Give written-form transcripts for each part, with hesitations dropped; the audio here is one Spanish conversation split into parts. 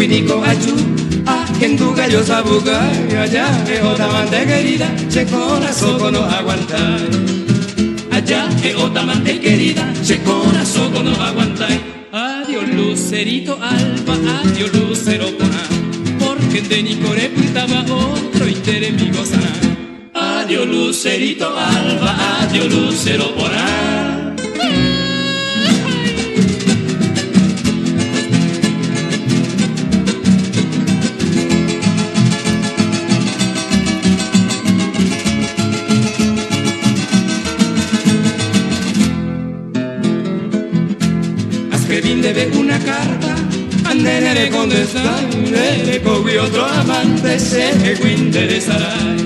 dico ayú, a quien tu gallo sabuga, allá es otra amante querida, che corazón no aguantar. Allá es otra amante querida, che corazón no aguantar. Adiós lucerito alba, adiós lucero pona, porque de Nicore pintaba otro interés mi gozana. Adiós lucerito alba, adiós lucero pona. Que vinde de una carta, andene con desdane, cogí otro amante, se que interesarai.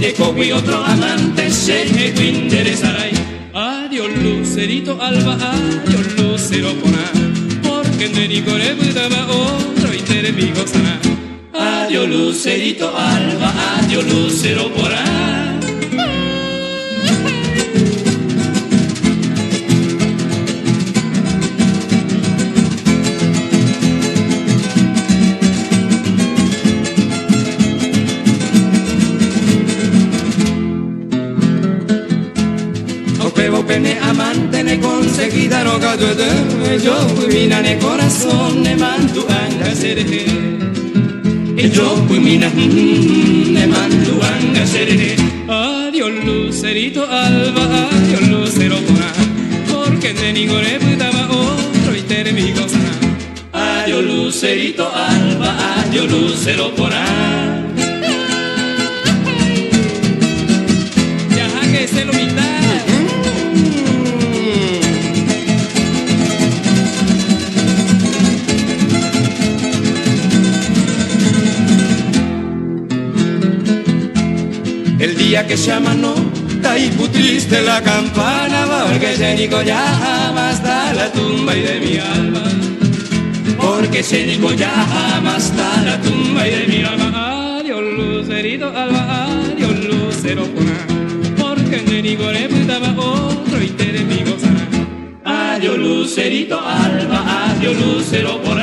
Le cogí otro amante, se que interesarai. Adiós lucerito alba, adiós lucero pona, porque de Nicore daba otro interés mi gozana. Adiós lucerito alba, adiós lucero pona. Pene amante ne conseguida no caduce yo mina ne corazón ne mandu anga seré e yo mina ne mandu anga seré. Adiós lucerito alba, adiós lucero pona, porque de Nicore daba otro interés mi gozana. Adiós lucerito alba, adiós lucero pona. Ya que se lo mitad. El día que llama no, taipu triste la campana, porque se dijo ya jamás da la tumba y de mi alma. Porque se dijo ya jamás da la tumba y de mi alma. Adiós lucerito alba, adiós lucero pona, porque de Nicore daba otro interés mi gozana. Adiós lucerito alba, adiós lucero pona.